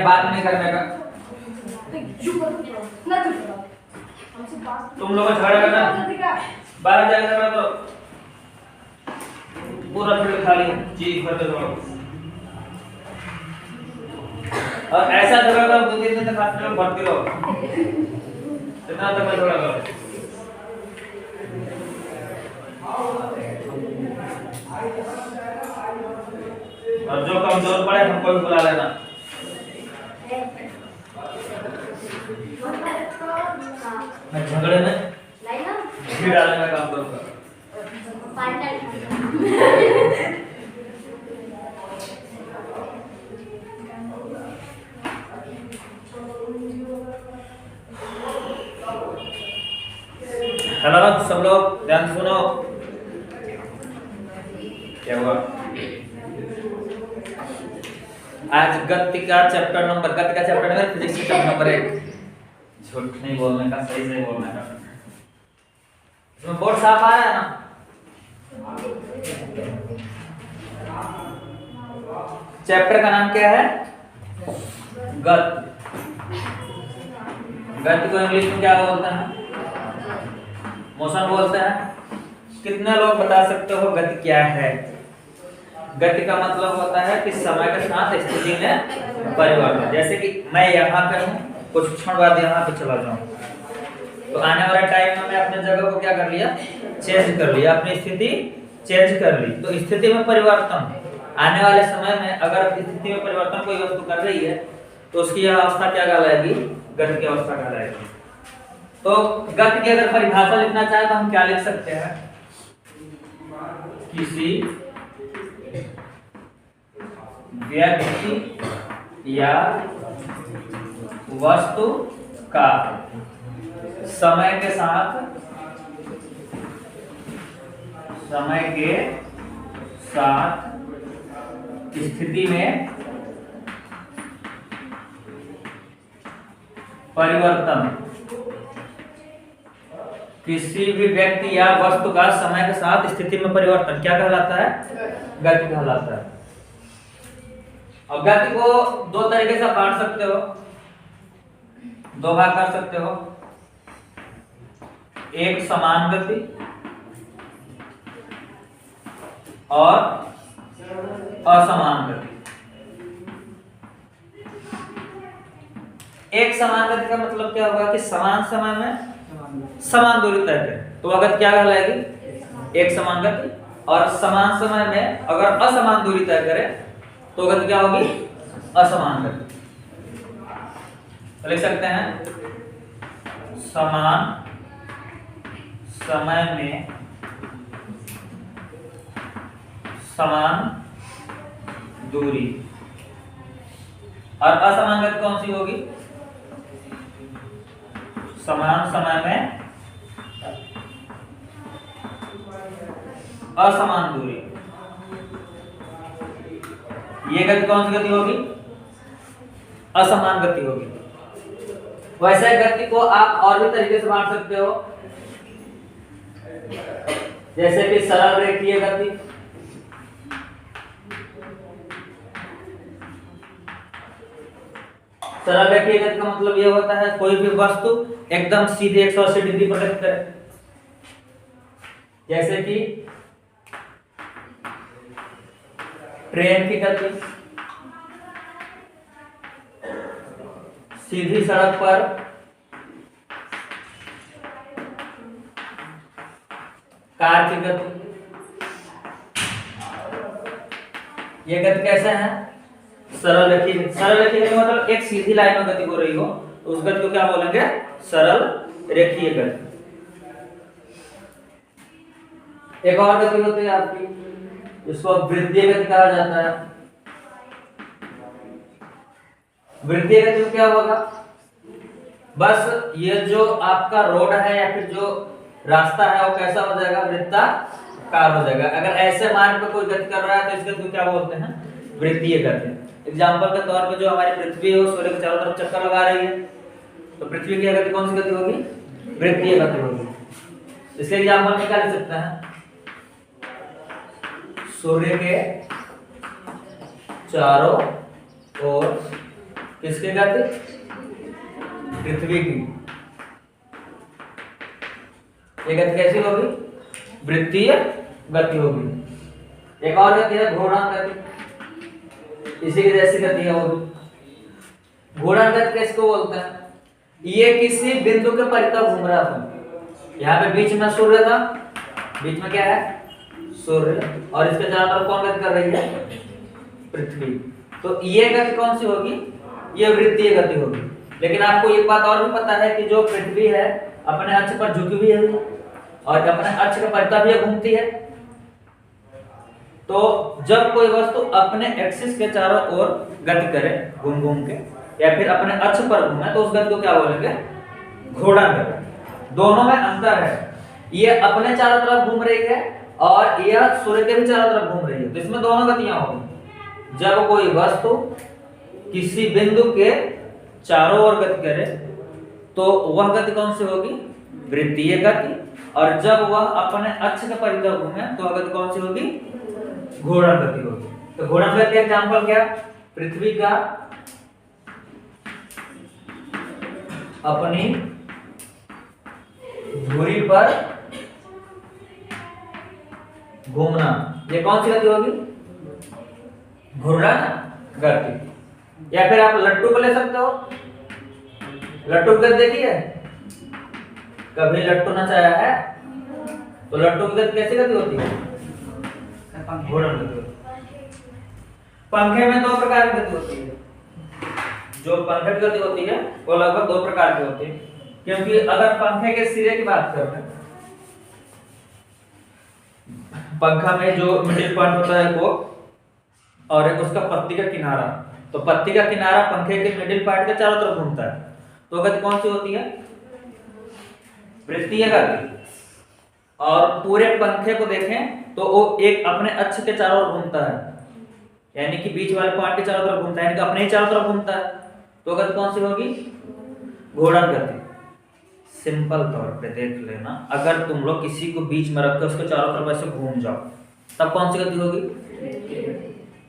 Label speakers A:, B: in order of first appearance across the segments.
A: बात नहीं करने का। तुम लोग झगड़ा करना, बाहर जाएगा तो पूरा फील्ड खाली चीज भर दो। और ऐसा झगड़ा करो 2-3 दिन तक हॉस्पिटल में भर्ती रहो, इतना तक झगड़ा करो। और जो कमजोर पड़े हमको भी बुला लेना। मैं झगड़े में घी डालने का काम करूंगा। हेलो सब लोग ध्यान से सुनो। क्या हुआ? आज गति का चैप्टर नंबर फिजिक्स के चैप्टर नंबर 1। झूठ नहीं बोलने का, सही से बोलने का। इसमें बोर्ड साफ आया है ना? चैप्टर का नाम क्या है? गति। गति को इंग्लिश में क्या बोलते हैं? मोशन बोलते हैं। कितने लोग बता सकते हो गति क्या है? गति का मतलब होता है कि समय के साथ स्थिति में परिवर्तन। जैसे कि मैं यहाँ पे हूँ, कुछ क्षण बाद यहाँ पे चला जाऊँ, तो आने वाले टाइम में मैं अपने जगह को क्या कर लिया? चेंज कर लिया, अपनी स्थिति चेंज कर ली। तो स्थिति में परिवर्तन, आने वाले समय में अगर स्थिति में परिवर्तन कोई वस्तु कर रही है तो उसकी यह अवस्था क्या कहलाएगी? गति की अवस्था कहलाएगी। तो गति की अगर परिभाषा लिखना चाहे तो हम क्या लिख सकते हैं? किसी व्यक्ति या वस्तु का समय के साथ स्थिति में परिवर्तन। किसी भी व्यक्ति या वस्तु का समय के साथ स्थिति में परिवर्तन क्या कहलाता है? गति कहलाता है। और गति को दो तरीके से बांट सकते हो, दो भाग कर सकते हो। एक समान गति और असमान गति। एक समान गति का मतलब क्या होगा कि समान समय में समान दूरी तय करें तो गति क्या कहलाएगी? एक समान गति। और समान समय में अगर असमान दूरी तय करें तो गति क्या होगी? असमान गति। तो लिख सकते हैं समान समय में समान दूरी। और असमान गति कौन सी होगी? समान समय में असमान दूरी। ये गति कौन सी गति होगी? असमान गति होगी। वैसे गति को आप और भी तरीके से बांट सकते हो, जैसे कि सरल रेखीय गति, सरल रेखीय गति का मतलब यह होता है कोई भी वस्तु एकदम सीधे 180 डिग्री पर गति करे। जैसे कि ट्रेन की गति सीधी सड़क पर कार की गति। ये गति कैसे है? सरल रेखीय। सरल रेखीय का मतलब एक सीधी लाइन में गति हो रही हो तो उस गति को क्या बोलेंगे? सरल रेखीय गति। एक और गति होती है आपकी, जिसको वृत्तीय गति कहा जाता है। वृत्तीय गति में क्या होगा? बस ये जो आपका रोड है या फिर जो रास्ता है वो कैसा हो जाएगा? वृत्ताकार हो जाएगा। अगर ऐसे मार्ग पे कोई गति कर रहा है तो इस गति को क्या बोलते हैं? वृत्तीय गति। एग्जाम्पल के तौर पे जो हमारी पृथ्वी है सूर्य के चारों तरफ चक्कर लगा रही है तो पृथ्वी की गति कौन सी गति होगी? वृत्तीय गति होगी। इसके एग्जाम्पल में क्या लिख सकते हैं? सूर्य के चारों और किसकी गति? पृथ्वी की। ये गति कैसी होगी? वृत्तीय गति होगी। एक और गति है घूर्णन गति, इसी की जैसी गति है वो भी। घूर्णन गति किसको बोलते हैं? ये किसी बिंदु के परितः घूम रहा था। यहाँ पे बीच में सूर्य था, बीच में क्या है? सूर्य, और इसके चारों तरफ कौन गति कर रही है? पृथ्वी। तो ये गति कौन सी होगी? ये वृत्तीय गति होगी। लेकिन आपको एक बात और भी पता है कि जो पृथ्वी है अपने अक्ष पर झुकी हुई है और अपने अक्ष के परितः भी घूमती है। तो जब कोई वस्तु अपने एक्सिस के चारों ओर गति करे घूम घूम के, या फिर अपने अक्ष पर घूमे, तो उस गति को क्या बोलेंगे? घूर्णन गति। दोनों में अंतर है, ये अपने चारों तरफ घूम रही है और यह सूर्य के भी चारों तरफ घूम रही है। तो इसमें दोनों गतियां होंगी। जब कोई वस्तु किसी बिंदु के चारों ओर गति करे तो वह गति कौन सी होगी? वृत्तीय गति। और जब वह अपने अक्ष के परितः घूमे तो वह गति कौन सी होगी? घूर्णन गति होगी। तो घूर्णन गति एग्जांपल क्या? पृथ्वी का अपनी धुरी पर घूमना, ये कौन सी गति होगी? घूर्णन गति। या फिर आप लट्टू को ले सकते हो। लट्टू की गति देखी है? कभी लट्टू नचाया है? तो लट्टू की गति कैसी गति होती है? घूर्णन गति होती है। पंखे में दो प्रकार की गति होती है। जो पंखे की गति होती है वो लगभग दो प्रकार की होती है, क्योंकि अगर पंखे के सिरे की बात करें, पंखा में जो मिडिल पॉइंट होता है वो, और एक उसका पत्ती का किनारा। तो पत्ती का किनारा पंखे के मिडिल पार्ट के चारों तरफ घूमता है, तो गति कौन सी होती है? वृत्तीय गति। और पूरे पंखे को देखें तो वो एक अपने अक्ष के चारों ओर घूमता है, यानी कि बीच वाले पॉइंट के चारों तरफ घूमता है, यानी कि अपने ही चारों तरफ घूमता है। तो गति कौन सी होगी? घूर्णन गति। सिंपल तौर पे देख लेना, अगर तुम लोग किसी को बीच में रखकर उसके चारों तरफ ऐसे घूम जाओ तब कौन सी गति होगी?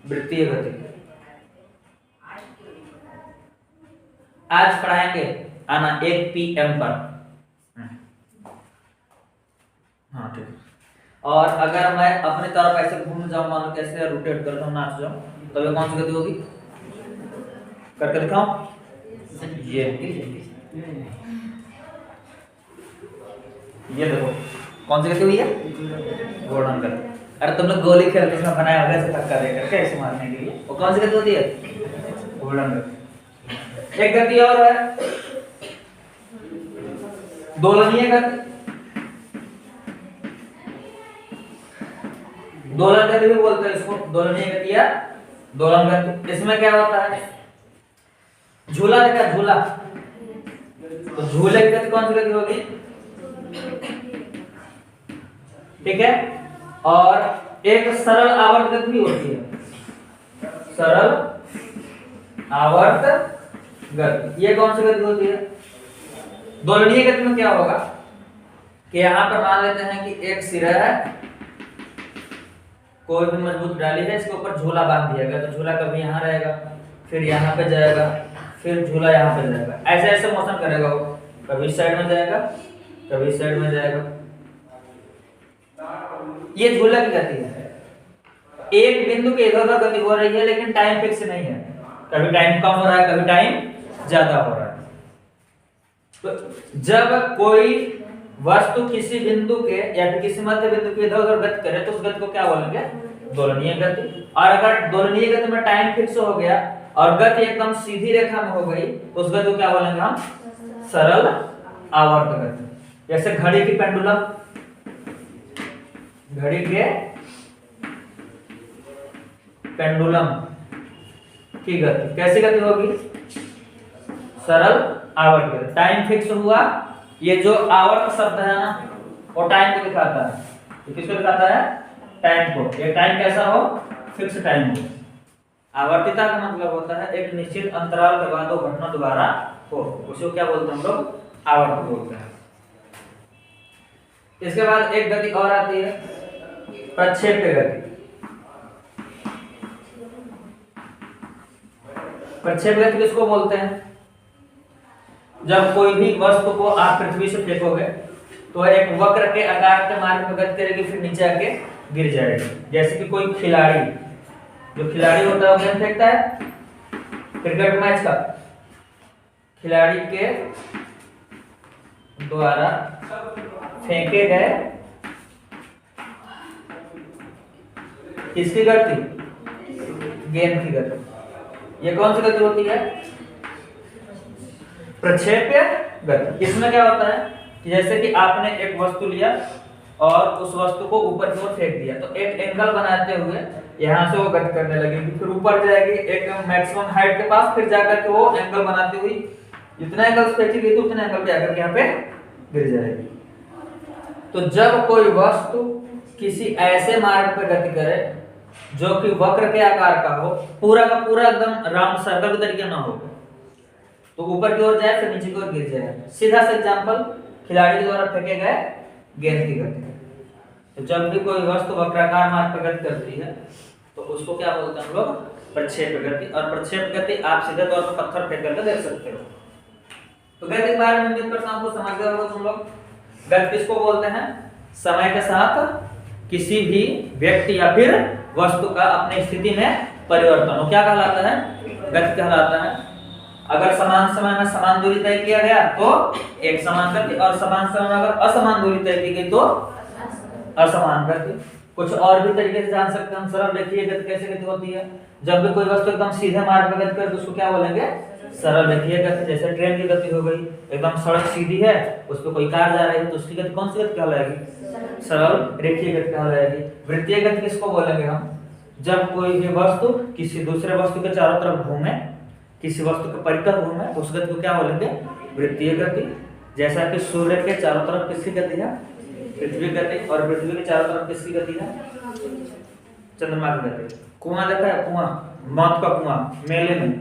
A: वृत्तीय गति। आज पढ़ाएंगे, आना 1 PM पर। हाँ ठीक है। और अगर मैं अपने तरफ ऐसे घूम जाऊं, मान लो कैसे रोटेट कर जाऊं, नाच जाऊं, तो ये कौन सी गति होगी? करके दिखाओ। ये देखो कौन सी गति हुई है? घूर्णन गति। अरे तुमने गोली खेल के इसमें बनाया होगा ऐसे धक्का दे करके ऐसे मारने के लिए, वो कौन सी गति होती है? घूर्णन गति। एक गति और है दोलनीय गति। दोलन गति भी बोलते हैं इसको, दोलनीय गति या दोलन गति। इसमें क्या होता है? झूला देखा? झूला, तो झूले की गति कौन सी गति होगी? ठीक है। और एक सरल आवर्त गति भी होती है, सरल आवर्त गति। ये कौन सी गति होती है? दोलनीय गति में क्या होगा कि यहां पर मान लेते हैं कि एक सिरा है, कोई भी मजबूत डाली है, इसके ऊपर झूला बांध दिया गया, तो झूला कभी यहाँ रहेगा, फिर यहाँ पे जाएगा, फिर झूला यहाँ पे जाएगा, ऐसे ऐसे मोशन करेगा वो, कभी इस साइड में जाएगा, कभी इस साइड में जाएगा। ये झूला की गति है। एक बिंदु के इधर उधर गति हो रही है, लेकिन टाइम फिक्स नहीं है, कभी टाइम कम हो रहा है, कभी टाइम ज्यादा हो रहा है। तो जब कोई वस्तु किसी बिंदु के या फिर किसी मध्य बिंदु के इधर उधर गति करे तो उस गति को क्या बोलेंगे? दोलनीय गति। और अगर दोलनीय गति में टाइम फिक्स हो गया और गति एकदम सीधी रेखा में हो गई तो उस गति को क्या बोलेंगे हम? सरल आवर्त गति। जैसे घड़ी की पेंडुलम, घड़ी के पेंडुलम की गति कैसी गति होगी? सरल आवर्त गति। टाइम फिक्स हुआ, ये जो आवर्त शब्द है ना वो टाइम को दिखाता है। ये किसको दिखाता है? टाइम को। ये टाइम कैसा हो? फिक्स टाइम हो। आवर्तिता का मतलब होता है एक निश्चित अंतराल के बाद वो घटना दोबारा हो, उसको क्या बोलते हैं हम लोग? आवर्त बोलते हैं। इसके बाद एक गति और आती है प्रक्षेप्य गति। प्रक्षेप गति किसको बोलते हैं? जब कोई भी वस्तु को आप पृथ्वी से फेंकोगे तो एक वक्र के आकार के मार्ग में गति करेगी, फिर नीचे आके गिर जाएगी। जैसे कि कोई खिलाड़ी, जो खिलाड़ी होता है वो गेंद फेंकता है क्रिकेट मैच का, खिलाड़ी के द्वारा फेंके गए किसकी गति? गेंद की गति। ये कौन सी गति होती है? प्रक्षेप्य गति। इसमें क्या होता है कि जैसे कि आपने एक वस्तु लिया और उस वस्तु को ऊपर की ओर फेंक दिया, तो एक एंगल बनाते हुए यहाँ से वो गति करने लगेगी, फिर ऊपर जाएगी एक मैक्सिमम हाइट के पास, फिर जाकर के वो एंगल बनाती हुई जितना एंगल फेंकेगी तो उतना एंगल पे आकर के यहाँ पे गिर जाएगी। तो जब कोई वस्तु किसी ऐसे मार्ग पे गति करे जो कि वक्र के आकार का हो, पूरा का पूरा एकदम राउंड सर्कल के तरीके ना हो, तो ऊपर की ओर जाए फिर नीचे की ओर गिर जाए। सीधा सा एग्जांपल खिलाड़ी के द्वारा फेंके गए गेंद की गति। तो जब भी कोई वस्तु वक्राकार मार्ग पर गति करती है तो उसको क्या बोलते हैं हम लोग? प्रक्षेप गति। और प्रक्षेप गति आप सीधे तौर पर पत्थर फेंक करके देख सकते हो। तो गति के बारे में को समझ गए हो तुम लोग। गति किसको बोलते हैं? समय के साथ किसी भी व्यक्ति या फिर वस्तु का अपनी स्थिति में परिवर्तन वो क्या कहलाता है? गति कहलाता है। अगर समान समय में समान दूरी तय किया गया तो एक समान गति, और समान समय में अगर असमान दूरी तय की गई तो असमान गति। कुछ और भी तरीके से जान सकते हैं हम। सरल रेखीय गति कैसे गति होती है? जब भी कोई वस्तु एकदम सीधे मार्ग पर गति करे तो उसको क्या बोलेंगे? सरल रेखीय गति। जैसे ट्रेन की गति हो गई, एकदम सड़क सीधी है, उस पर कोई कार जा रही है तो उसकी गति कौन सी गति कहलाएगी? सरल रेखीय गति कहलाएगी। वृत्तीय गति किसको बोलेंगे हम? जब कोई भी वस्तु किसी दूसरे वस्तु के चारों तरफ घूमे, किसी वस्तु के परितः घूमे, तो उस गति को क्या बोलेंगे? वृत्तीय गति। जैसा कि सूर्य के चारों तरफ किसकी गति है? पृथ्वी गति। और पृथ्वी के चारों तरफ किसकी गति है? चंद्रमा की गति। कुआं देखा है? कुआं, मौत का कुआं मेले में,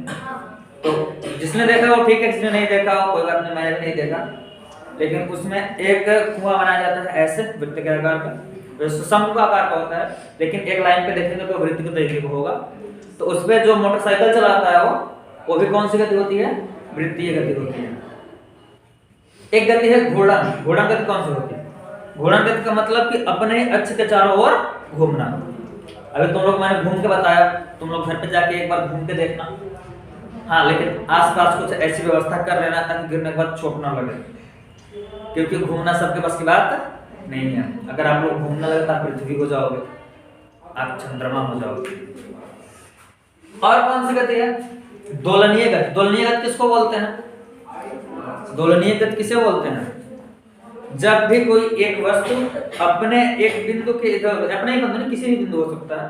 A: तो जिसने देखा वो ठीक है, जिसने नहीं देखा वो कोई बात नहीं, मैंने भी नहीं देखा। लेकिन उसमें एक कुआं बनाया जाता है ऐसे वृत्त के आकार का, शंकु का आकार का होता है, लेकिन एक लाइन पे देखेंगे तो वृत्त के तरीके का होगा। तो उसपे जो मोटरसाइकिल चलाता है वो भी कौन सी गति होती है? वृत्तीय गति होती है। एक गति है घूर्णन। घूर्णन गति कौन सी होती है? घूर्णन गति का मतलब कि अपने अक्ष के चारों ओर घूमना। अभी तुम लोग मैंने घूम के बताया, तुम लोग घर पे जाके एक बार घूम के देखना। हाँ, लेकिन आसपास कुछ ऐसी व्यवस्था कर लेना ताकि गिरने के बाद चोट ना लगे, क्योंकि घूमना सबके बस की बात नहीं है। अगर आप लोग घूमने लगे तो आप पृथ्वी हो जाओगे, आप चंद्रमा हो जाओगे। और कौन सी गति है? दोलनीय गति। दोलनीय गति किसको बोलते हैं? दोलनीय गति किसे बोलते हैं? जब भी कोई एक वस्तु अपने एक बिंदु के इधर, अपने ही बिंदु नहीं, किसी भी बिंदु हो सकता है,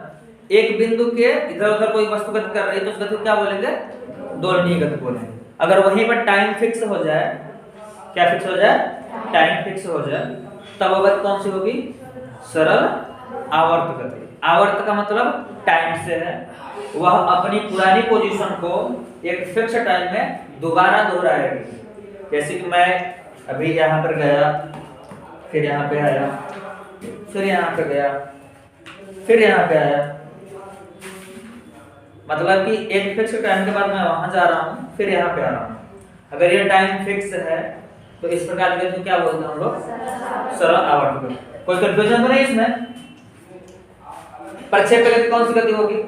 A: एक बिंदु के इधर उधर कोई वस्तु गति कर रही है तो उस गति को क्या बोलेंगे? दोलनीय गति बोलेंगे। अगर वहीं पर टाइम फिक्स हो जाए, क्या फिक्स हो जाए? टाइम फिक्स हो जाए, तब वो गति कौन सी होगी? सरल आवर्त गति। आवर्त का मतलब टाइम से है, वह अपनी पुरानी पोजीशन को एक फिक्स टाइम में दोबारा दोहराएगी। जैसे कि मैं अभी यहाँ पर गया, फिर यहाँ पे आया, फिर यहाँ पे गया, फिर यहाँ पे आया, मतलब कि एक फिक्स टाइम के बाद मैं वहां जा रहा हूँ, फिर यहाँ पे आ रहा हूँ। अगर ये टाइम फिक्स है तो इस प्रकार के तो क्या बोलते हैं हम लोग? सरल आवर्त गति। कोई कंफ्यूजन तो नहीं इसमें? प्रक्षेप गति कौन सी गति होगी?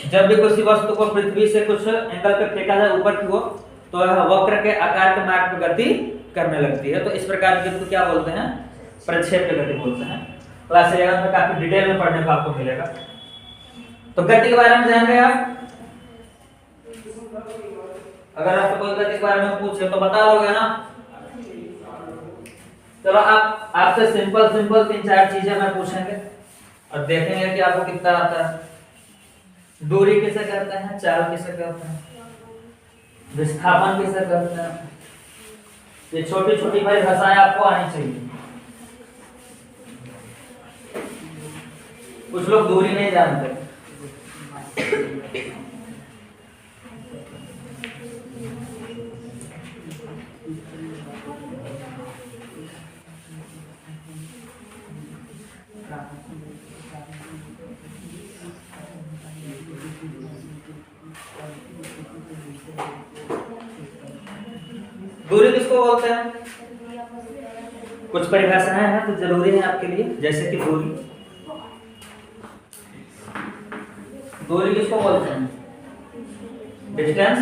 A: जब भी किसी वस्तु को पृथ्वी से कुछ एंगल पे फेंका जाए ऊपर की ओर तो वह वक्र के आकार के मार्ग पर गति करने लगती है। तो इस प्रकार की गति को क्या बोलते हैं? प्रक्षेप गति बोलते हैं। क्लास 11 में काफी डिटेल में पढ़ने को आपको मिलेगा। तो गति के बारे में जान रहे आप? अगर आपको कोई गति के बारे में पूछे तो बता दोगे ना? चलो आपसे सिंपल 3-4 चीजें मैं पूछेंगे और देखेंगे कि आपको कितना आता है। दूरी किसे कहते हैं? चाल किसे कहते हैं? विस्थापन किसे कहते हैं? ये छोटी छोटी भाषाएं आपको आनी चाहिए। कुछ लोग दूरी नहीं जानते। दूरी किसको बोलते हैं? कुछ परिभाषाएं हैं तो जरूरी है आपके लिए, जैसे कि दूरी किसको बोलते हैं? डिस्टेंस।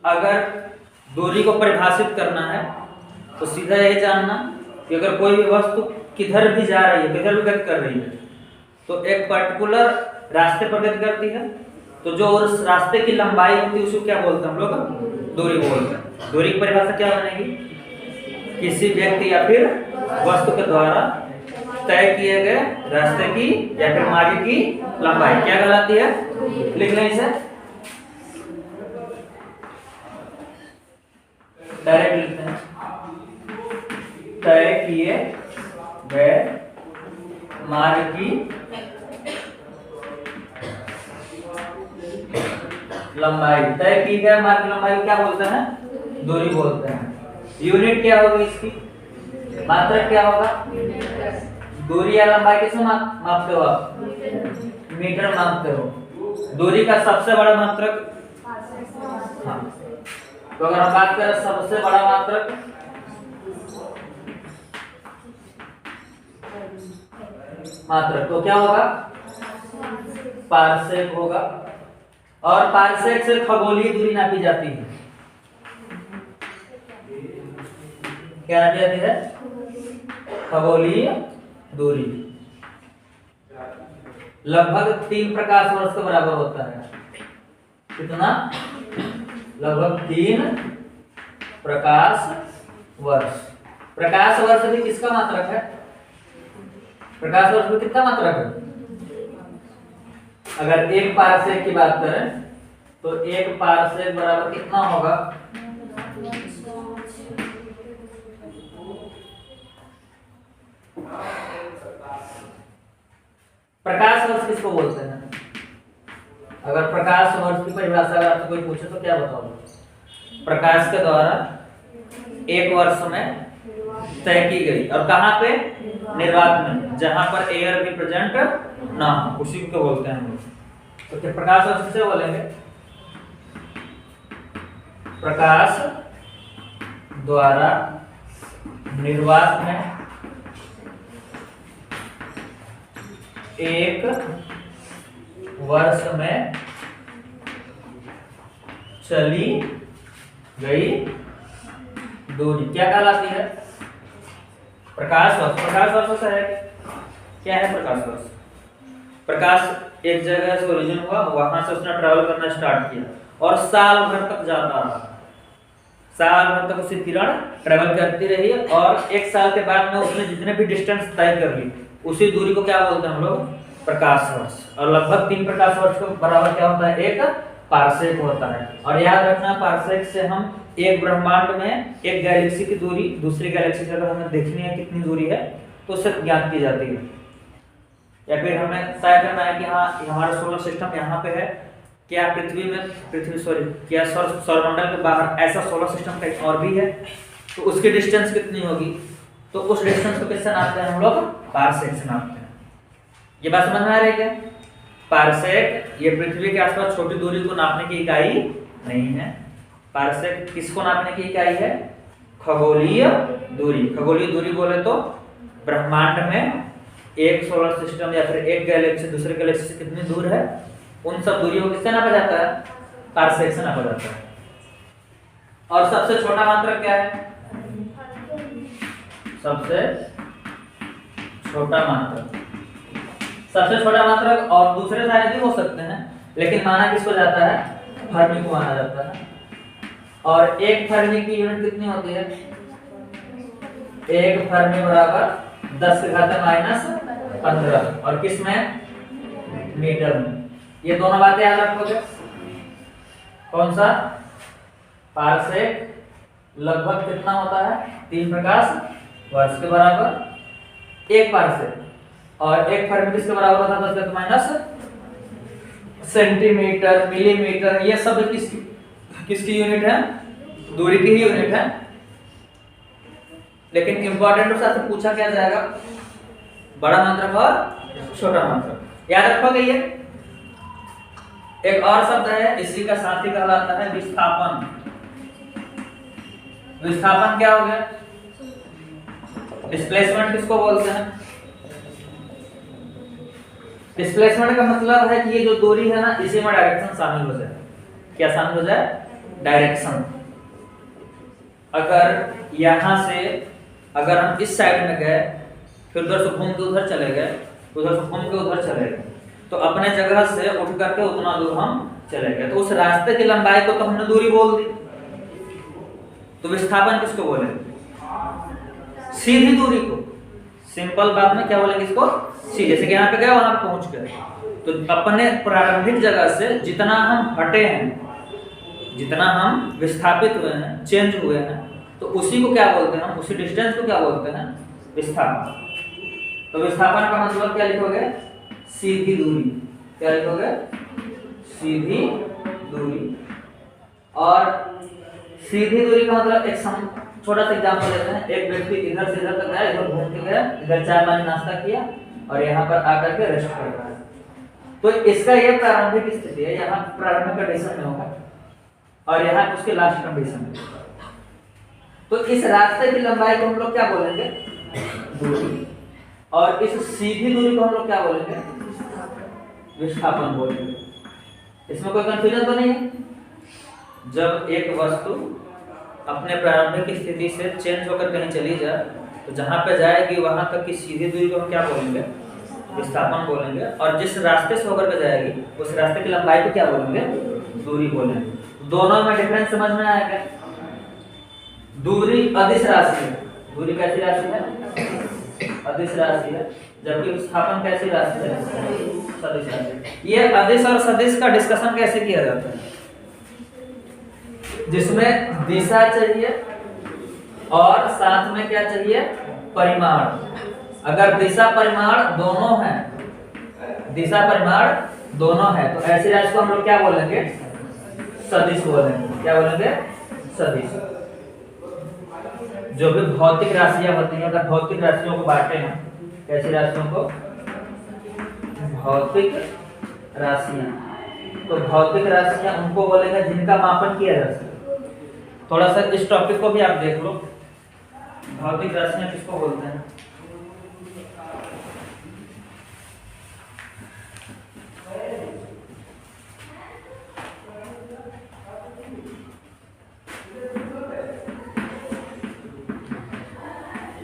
A: अगर दूरी को परिभाषित करना है तो सीधा यही जानना कि अगर कोई भी वस्तु किधर भी जा रही है, किधर भी गति कर रही है, तो एक पर्टिकुलर रास्ते पर गति करती है, तो जो उस रास्ते की लंबाई होती है उसको क्या बोलते हैं हम लोग? दूरी बोलते हैं। दूरी की परिभाषा क्या बनेगी? किसी व्यक्ति या फिर वस्तु के द्वारा तय किए गए रास्ते की या फिर मार्ग की लंबाई क्या कहलाती है? लिख लें इसे, डायरेक्ट लिखते हैं। तय किए गए मार्ग की लंबाई, तय की गए मार्ग की लंबाई को क्या बोलते हैं? दूरी बोलते हैं। यूनिट क्या होगी इसकी? मात्रक क्या होगा? दूरी या लंबाई किसमें मापते हो आप? मीटर मापते हो। दूरी का सबसे बड़ा मात्रक, हाँ, तो अगर हम बात करें सबसे बड़ा मात्रक, तो क्या होगा? पारसेक होगा। और पारसेक से खगोलीय दूरी नापी जाती है। क्या नापी जाती है? खगोलीय दूरी। लगभग 3 प्रकाश वर्ष के बराबर होता है। कितना? लगभग 3 प्रकाश वर्ष। प्रकाश वर्ष भी किसका मात्रक है? प्रकाश वर्ष में कितना मात्रक है? अगर 1 पारसेक की बात करें तो 1 पारसेक बराबर कितना होगा? प्रकाश वर्ष किसको बोलते हैं? अगर प्रकाश वर्ष की परिभाषा अगर आपको कोई पूछे तो क्या बताओगे? प्रकाश के द्वारा 1 वर्ष में तय की गई, और कहाँ पे? निर्वात में, जहां पर एयर भी प्रेजेंट ना हो, उसी को बोलते हैं हम लोग। तो क्या प्रकाश वर्ष किसे बोलेंगे? प्रकाश द्वारा निर्वात में 1 वर्ष में चली गई दूरी क्या कहलाती है? प्रकाश वर्ष। प्रकाश वर्ष है क्या है? प्रकाश वर्ष, प्रकाश एक जगह से ओरिजिन हुआ, वहां से उसने ट्रैवल करना स्टार्ट किया और साल भर तक जाता रहा। साल भर तक उसकी किरण ट्रैवल करती रही और 1 साल के बाद में उसने जितने भी डिस्टेंस तय कर ली, उसी दूरी को क्या बोलते हैं हम लोग? प्रकाश वर्ष। और लगभग 3 प्रकाश वर्ष के बराबर क्या होता है? 1 पारसेक होता है। और याद रखना, पारसेक से हम एक ब्रह्मांड में एक गैलेक्सी की दूरी दूसरी गैलेक्सी से अगर हमें देखनी है कितनी दूरी है तो उससे ज्ञात की जाती है। या फिर हमें तय करना है कि हाँ हमारा सोलर सिस्टम यहाँ पे है, क्या क्या सौरमंडल के बाहर ऐसा सोलर सिस्टम कहीं और भी है, तो उसकी डिस्टेंस कितनी होगी? तो उस डिस्टेंस को किससे नापते हैं हम लोग? पारसेक से नापते हैं। ये बात समझ में आ रही है क्या? पारसेक ये पृथ्वी के आसपास छोटी दूरी को नापने की इकाई नहीं है। पारसेक किसको नापने की इकाई है? खगोलीय दूरी। खगोलीय दूरी बोले तो ब्रह्मांड में एक सोलर सिस्टम या फिर एक गैलेक्सी दूसरे गैलेक्सी से कितनी दूर है, उन सब दूरियों को किससे नापा जाता है? पारसेक से नापा जाता है। और सबसे छोटा मात्रक क्या है? सबसे छोटा मात्रक। सबसे छोटा मात्रक और दूसरे सारे भी हो सकते हैं, लेकिन माना किसको जाता है? फर्मी को माना जाता है। और एक फर्मी की यूनिट कितनी होती है? एक फर्मी बराबर 10 की घात -15। और किस में? मीटर में। ये दोनों बातें याद रखोगे। कौन सा? पारसेक लगभग कितना होता है? 3 प्रकाश वर्ष के बराबर 1 पारसेक। और एक फर्मी किसके बराबर होता है? 10 की घात सेंटीमीटर, मिलीमीटर। ये सब किसकी यूनिट है? दूरी की ही यूनिट है। लेकिन इंपॉर्टेंट उससे पूछा क्या जाएगा? बड़ा मात्रक और छोटा मात्रक। याद रखोगे ये? एक और शब्द है इसी का साथी कहलाता है विस्थापन। विस्थापन क्या हो गया? डिस्प्लेसमेंट किसको बोलते हैं? डिस्प्लेसमेंट का मतलब है कि ये जो दूरी है ना, इसी में डायरेक्शन शामिल हो जाए। क्या शामिल हो जाए? डायरेक्शन। अगर यहां से अगर हम इस साइड में गए, फिर उधर से घूम के उधर चले गए, उधर से घूम के उधर चले गए, तो अपने जगह से उठ करके उतना दूर हम चले गए, तो उस रास्ते की लंबाई को तो हमने दूरी बोल दी। तो विस्थापन किसको बोलेंगे? सीधी दूरी को। सिंपल बात में क्या बोलेंगे इसको? सीधे। जैसे कि यहाँ पे गए, वहां पहुंच गए, तो अपने प्रारंभिक जगह से जितना हम हटे हैं, जितना हम विस्थापित हुए हैं, चेंज हुए हैं, तो उसी को क्या बोलते हैं? हम उसी डिस्टेंस को क्या बोलते हैं? विस्थापन। तो विस्थापन का मतलब क्या लिखोगे? सीधी दूरी। क्या लिखोगे? सीधी दूरी। और सीधी दूरी का मतलब एक छोटा सा एग्जांपल लेते हैं। एक व्यक्ति इधर से इधर तक गया, इधर घूम के गया, इधर चाय पानी नाश्ता किया और यहाँ पर आकर के रेस्ट कर रहा है, तो इसका ये प्रारंभिक स्थिति है, यहाँ प्रारंभिक कंडीशन में होगा और यहाँ उसके लास्ट कंडीशन में। तो इस रास्ते की लंबाई को हम लोग क्या बोलेंगे? दूरी। और इस सीधी दूरी को हम लोग क्या बोलेंगे? विस्थापन बोलेंगे। इसमें कोई कंफ्यूजन तो नहीं है? जब एक वस्तु अपने प्रारंभिक स्थिति से चेंज होकर कहीं चली जाए, तो जहां पे जाएगी वहां तक की सीधी दूरी को हम क्या बोलेंगे? विस्थापन बोलेंगे। और जिस रास्ते से होकर के जाएगी, उस रास्ते की लंबाई को क्या बोलेंगे? दूरी बोलेंगे। दोनों में डिफरेंस समझ में आएगा? दूरी अदिश राशि है। दूरी कैसी राशि है? अदिश राशि है। जबकि विस्थापन कैसी राशि है? सदिश राशि। ये अदिश और सदिश का डिस्कशन कैसे किया जाता है? जिसमें दिशा चाहिए और साथ में क्या चाहिए? परिमाण। अगर दिशा परिमाण दोनों है, दिशा परिमाण दोनों है, तो ऐसी राशि को हम लोग क्या बोलेंगे? सदिश बोलेंगे। क्या बोलेंगे? सदिश। जो भी भौतिक राशियां होती हैं, अगर भौतिक राशियों को बांटे हैं, कैसी राशियों को? भौतिक राशियां। तो भौतिक राशियां उनको बोलेंगे जिनका मापन किया जा सके। थोड़ा सा इस टॉपिक को भी आप देख लो, भौतिक राशियां किसको बोलते हैं?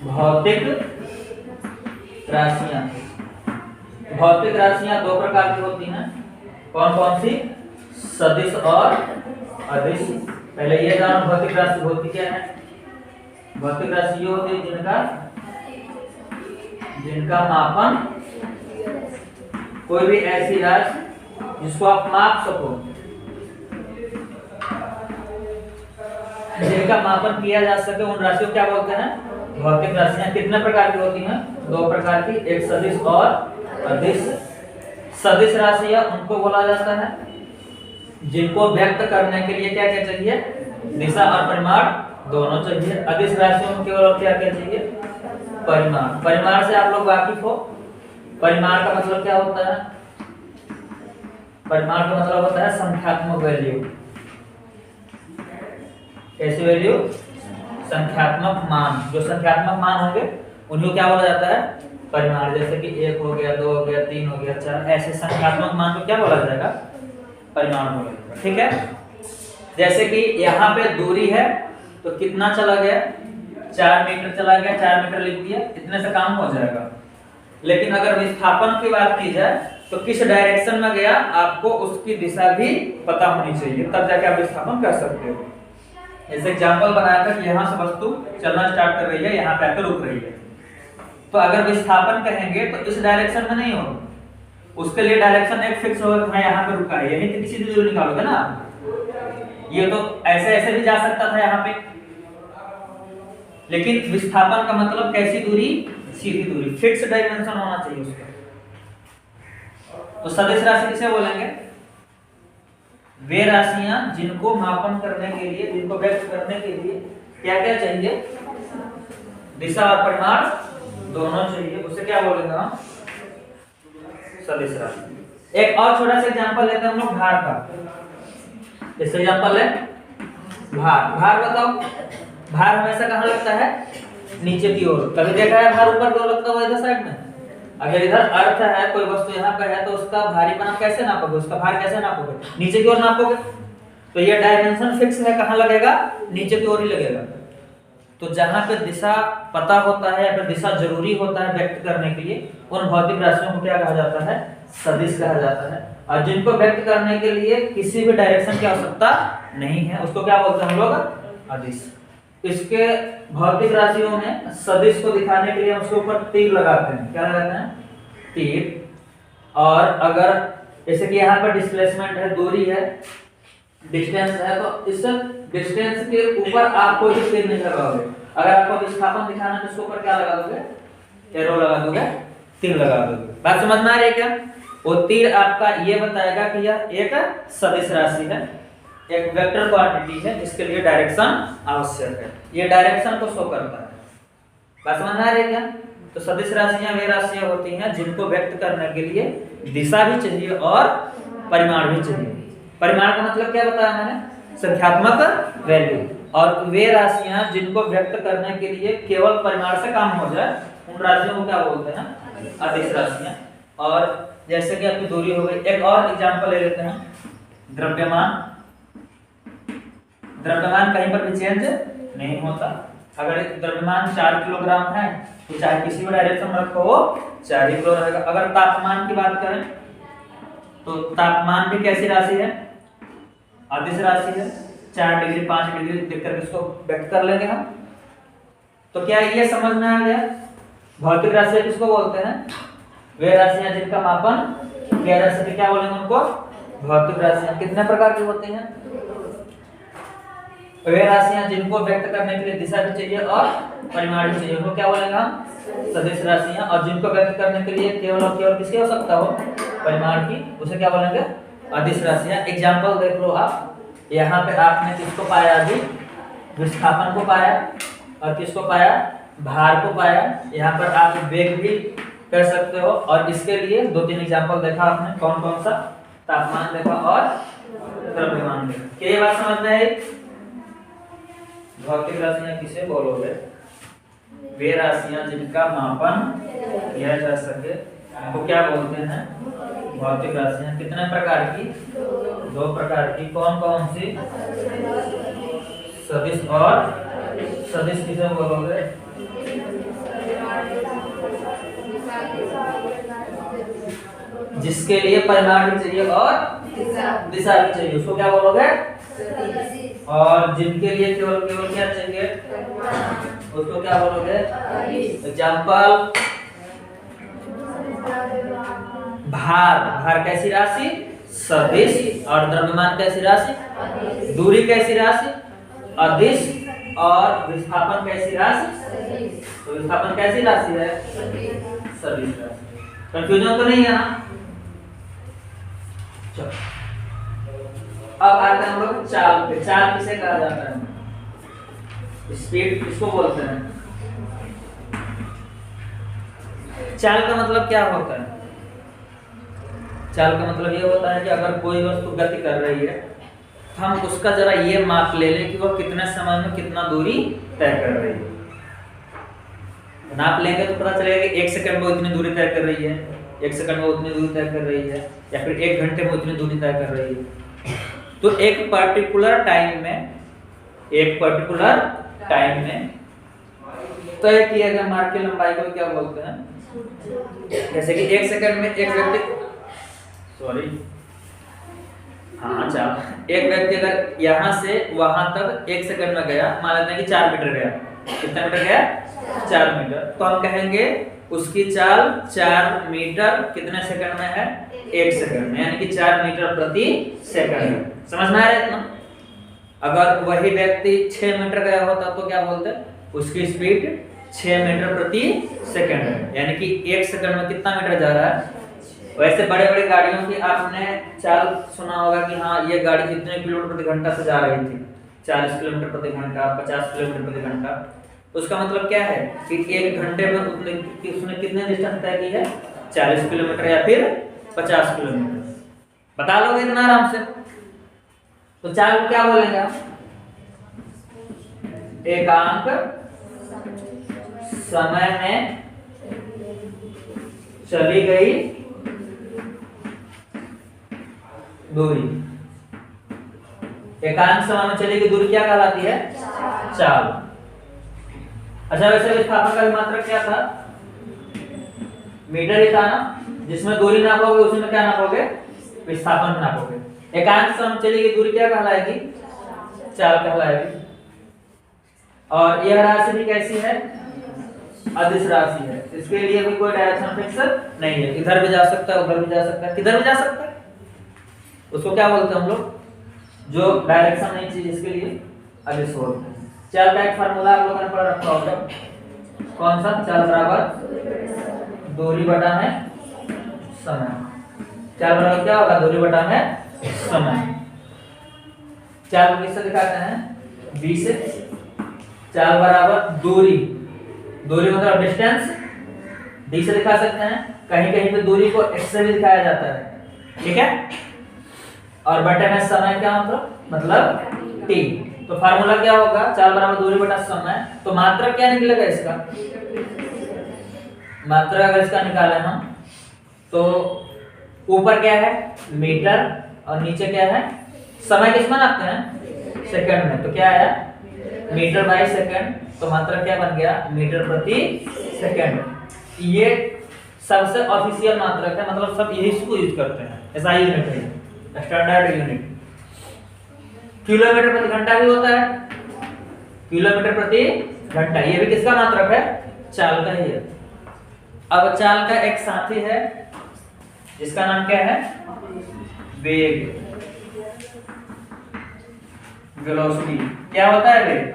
A: भौतिक राशियां। भौतिक राशियां दो प्रकार की होती हैं। कौन कौन सी? सदिश और अदिश। पहले ये जानो भौतिक राशि होती क्या है? भौतिक राशि ये होती है जिनका मापन, कोई भी ऐसी राशि जिसको आप माप सको, जिनका मापन किया जा सके, उन राशियों को क्या बोलते हैं? भौतिक राशियां। कितने प्रकार की होती हैं? दो प्रकार की, एक सदिश और अदिश। सदिश राशियां उनको बोला जाता है जिनको व्यक्त करने के लिए क्या क्या चाहिए? दिशा और परिमाण दोनों चाहिए। अदिश राशियों में केवल क्या क्या चाहिए? परिमाण। परिमाण से आप लोग वाकिफ हो? परिमाण का मतलब क्या होता है? परिमाण का मतलब होता है संख्यात्मक वैल्यू। कैसी वैल्यू? संख्यात्मक मान। जो संख्यात्मक मान होंगे उन्हें क्या बोला जाता है? परिमाण। जैसे कि 1 हो गया, 2 हो गया, 3 हो गया, 4, ऐसे संख्यात्मक मान को क्या बोला जाएगा? परिमाण बोला जाएगा। ठीक है। जैसे कि यहाँ पे दूरी है, तो कितना चला गया? 4 मीटर चला गया, 4 मीटर लिख दिया, इतने से काम हो जाएगा। लेकिन अगर विस्थापन की बात की जाए तो किस डायरेक्शन में गया, आपको उसकी दिशा भी पता होनी चाहिए, तब जाके आप विस्थापन कर सकते हो। जैसे एग्जांपल बनाया था कि यहाँ से वस्तु चलना स्टार्ट कर रही है, यहाँ पे आकर रुक रही है, तो अगर विस्थापन कहेंगे तो इस डायरेक्शन में नहीं होगा, उसके लिए डायरेक्शन एक फिक्स होगा कि मैं यहाँ पे रुका है, यही किसी भी दूरी निकालोगे ना। ये तो ऐसे ऐसे भी जा सकता था यहाँ पे, लेकिन विस्थापन का मतलब कैसी दूरी? सीधी दूरी, फिक्स डायमेंशन होना चाहिए उसका। तो सदिश राशि किसे बोलेंगे? वे राशियां जिनको मापन करने के लिए, जिनको व्यक्त करने के लिए क्या क्या चाहिए? दिशा और परिमाण दोनों चाहिए, उसे क्या बोलेंगे हम? सदिश राशि। एक और छोटा सा एग्जांपल लेते हैं हम लोग भार का। जैसे एग्जांपल है भार। भार बताओ, भार हमेशा कहाँ लगता है? नीचे की ओर। कभी देखा है भार ऊपर की ओर लगता हुआ इधर साइड में? अगर इधर अर्थ है, कोई वस्तु यहाँ पे है, तो उसका भारीपन कैसे नापोगे? उसका भार कैसे नापोगे? नीचे की ओर नापोगे। तो ये डायमेंशन फिक्स है, कहाँ लगेगा? नीचे की ओर ही लगेगा। तो जहाँ पे दिशा पता होता है या फिर दिशा जरूरी होता है व्यक्त करने के लिए, उन भौतिक राशियों को क्या कहा जाता है? सदिश कहा जाता है। और जिनको व्यक्त करने के लिए किसी भी डायरेक्शन की आवश्यकता नहीं है, उसको क्या बोलते हैं हम लोग? अदिश। इसके भौतिक राशियों में सदिश को दिखाने के लिए हम उसके ऊपर तीर लगाते हैं। क्या लगाते हैं? तीर। और अगर जैसे कि यहाँ पर डिस्प्लेसमेंट है, दूरी है, डिस्टेंस है, तो इस डिस्टेंस के ऊपर आप कोई भी तीर नहीं लगाओगे। अगर आपको विस्थापन दिखाना है तो उसके ऊपर क्या लगा दोगे? एरो लगा दोगे, तीर लगा दोगे। बात समझ में आ रही है क्या? वो तीर आपका ये बताएगा कि यह एक सदिश राशि है, एक वेक्टर क्वांटिटी है जिसके लिए डायरेक्शन आवश्यक है। ये डायरेक्शन को शो करता है। बात समझ में आ रही है क्या? तो सदिश राशियां वे राशियां होती हैं जिनको व्यक्त करने के लिए दिशा भी चाहिए और परिमाण भी चाहिए। परिमाण का मतलब क्या बताया मैंने? संख्यात्मक वैल्यू। और वे राशियां जिनको व्यक्त करने के लिए केवल परिमाण से काम हो जाए, उन राशियों को क्या बोलते हैं? अदिश राशियां। और जैसे कि आपकी दूरी हो गई, एक और एग्जांपल ले लेते हैं, द्रव्यमान। द्रव्यमान कहीं पर भी चेंज नहीं होता। अगर द्रव्यमान 4 किलोग्राम है तो चाहे किसी भी डायरेक्शन में रखो वो 4 किलो रहेगा। अगर तापमान की बात करें तो तापमान भी कैसी राशि है? अदिश राशि है। 4 डिग्री 5 डिग्री देखकर इसको व्यक्त कर लेंगे हम। तो क्या ये समझ में आ गया? भौतिक राशियां किसको बोलते हैं? वे राशियां जिनका मापन किया जा सके, क्या बोलेंगे उनको? भौतिक राशियां। कितने प्रकार की होती हैं? वे राशियां जिनको व्यक्त करने के लिए दिशा भी चाहिए और परिमाण भी चाहिए, उनको क्या बोलेंगे हम? सदिश राशियां। और जिनको व्यक्त करने के लिए केवल और केवल किसकी आवश्यकता हो? परिमाण की, उसे क्या बोलेंगे? अदिश राशियां। एग्जांपल देख लो आप। यहाँ पे आपने किसको पाया? अभी विस्थापन को पाया। और किसको पाया? भार को पाया। यहाँ पर आप वेग भी कर सकते हो। और इसके लिए 2-3 एग्जांपल देखा आपने। कौन कौन सा? तापमान देखा और द्रव्यमान देखा। क्या ये बात समझ में आई? भौतिक राशियां किसे बोलोगे? वे राशियां जिनका मापन किया जा सके, उनको क्या बोलते हैं? भौतिक राशियां। कितने प्रकार की? 2 प्रकार की। कौन कौन सी? सदिश और सदिश किसे बोलोगे? जिसके लिए परिमाण भी चाहिए और दिशा भी चाहिए, उसको क्या बोलोगे? और जिनके लिए केवल केवल क्या चाहिए, उसको क्या बोलोगे? एग्जाम्पल, भार। भार कैसी राशि? सदिश। और द्रव्यमान कैसी राशि? दूरी कैसी राशि? अदिश। और विस्थापन कैसी राशि? तो विस्थापन कैसी राशि है? सदिश राशि। कंफ्यूजन तो नहीं है ना? चलो अब आते हैं हम लोग चाल पे। चाल किसे कहा जाता है? स्पीड किसको बोलते हैं? चाल का मतलब क्या होता है? चाल का मतलब ये होता है कि अगर कोई वस्तु गति कर रही है, हम उसका जरा ये माप ले लें कि वह कितने समय में कितना दूरी तय कर रही है। नाप लेंगे तो पता चलेगा कि 1 सेकंड में उतनी दूरी तय कर रही है, 1 सेकंड में उतनी दूरी तय कर रही है, या फिर 1 घंटे में उतनी दूरी तय कर रही है। तो एक पर्टिकुलर टाइम में तय किए गए मार्ग की लंबाई को क्या बोलते हैं? जैसे कि 1 सेकंड में एक व्यक्ति एक व्यक्ति अगर यहाँ से वहां तक 1 सेकंड में गया, मान लेते हैं कि 4 मीटर गया। कितना मीटर गया? 4 मीटर। तो हम कहेंगे उसकी चाल 4 मीटर कितने सेकंड में है? 1 सेकंड में, यानी कि 4 मीटर प्रति सेकंड। समझ में आ रहा है इतना? अगर वही व्यक्ति 6 मीटर गया होता तो क्या बोलते? उसकी स्पीड 6 मीटर प्रति सेकंड है, यानी कि 1 सेकंड में कितना मीटर जा रहा है। वैसे बड़े बड़े गाड़ियों की आपने चाल सुना होगा कि हाँ ये गाड़ी कितने किलोमीटर प्रति घंटा से जा रही थी, 40 किलोमीटर प्रति घंटा, 50 किलोमीटर प्रति घंटा। उसका मतलब क्या है कि 1 घंटे में उसने कितने डिस्टेंस तय की है? 40 किलोमीटर या फिर 50 किलोमीटर। बता लोगे इतना आराम से। तो चाल को क्या बोलेंगे आप? एकांक समय में चली गई दूरी। एकांक समय में चली गई दूरी क्या कहलाती है? चाल। अच्छा, वैसे विस्थापन का मात्रक क्या था? मीटर ही था ना। जिसमें दूरी नापोगे उसी में क्या नापोगे? विस्थापन नापोगे। एकांक समय में चली गई दूरी क्या कहलाएगी? चाल कहलाएगी। और यह राशि भी कैसी है? अदिश राशि है। इसके लिए भी कोई डायरेक्शन फिक्स नहीं है, इधर भी जा सकता है, उधर भी जा सकता है, किधर भी जा सकता है। उसको क्या बोलते हैं हम लोग? जो डायरेक्शन नहीं चाहिए इसके लिए अदिश बोलते हैं। चाल का एक फार्मूला आप लोगों ने पढ़ रखा होगा, कौन सा? चाल बराबर दूरी बटा में समय। चाल बराबर क्या होगा? दूरी बटा में समय। चाल को किससे दिखाते हैं? b से। चाल बराबर दूरी, दूरी मतलब डिस्टेंस, d से दिखा सकते हैं। कहीं कहीं पे दूरी को x से भी दिखाया जाता है, ठीक है। और बटे में समय क्या मतलब t। तो फार्मूला क्या होगा? चाल बराबर दूरी बटा समय। तो मात्रक क्या निकलेगा इसका? मात्रक अगर इसका निकाले हम तो ऊपर क्या है? मीटर, और नीचे क्या है? समय किसमें नापते हैं? सेकंड में। तो क्या आया? Metre by second. तो मात्रक क्या बन गया? मीटर प्रति सेकंड। ये सबसे ऑफिशियल मात्रक है, मतलब सब यही इसको यूज करते हैं। ऐसा यूनिट है, स्टैंडर्ड यूनिट। किलोमीटर प्रति घंटा भी होता है, किलोमीटर प्रति घंटा। ये भी किसका मात्रक है? चाल का ही है। अब चाल का एक साथी है जिसका नाम क्या है? वेग, वेलोसिटी। क्या होता है वेग?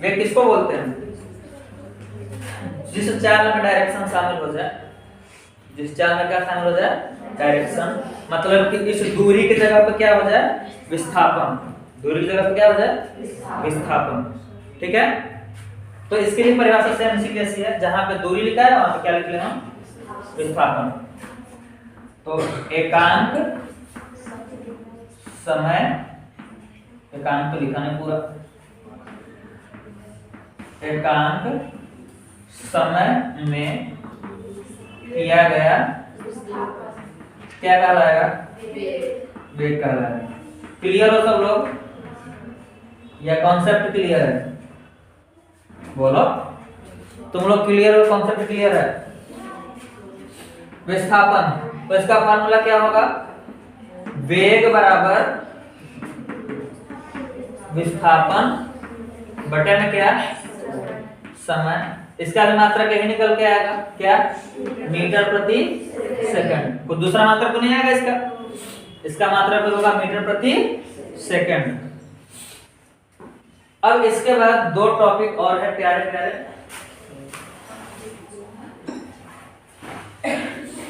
A: वेग किसको बोलते हैं? जिस चाल में डायरेक्शन शामिल हो जाए, जिस चाल में क्या शामिल हो जाए? डायरेक्शन। मतलब कि इस दूरी की जगह पर क्या हो जाए? विस्थापन। दूरी की जगह पर क्या हो जाए? विस्थापन, ठीक है। तो इसके लिए परिभाषा सेम इसी कैसी है? जहां पे दूरी लिखा है वहां पे क्या लिख लें हम? विस्थापन। तो एकांक समय, एकांक तो लिखा नहीं पूरा, एकांक समय में किया गया क्या कहलाएगा? वेग कहलाएगा। क्लियर हो सब लोग? या कॉन्सेप्ट क्लियर है? बोलो, तुम लोग क्लियर हो? कॉन्सेप्ट क्लियर है? विस्थापन, तो इसका फार्मूला क्या होगा? वेग बराबर विस्थापन बटे में क्या? समय। इसका भी मात्रक यही निकल के आएगा, क्या? मीटर प्रति सेकंड। कोई दूसरा मात्रक तो नहीं आएगा इसका। इसका मात्रक होगा मीटर प्रति सेकंड। अब इसके बाद दो टॉपिक और है प्यारे प्यारे,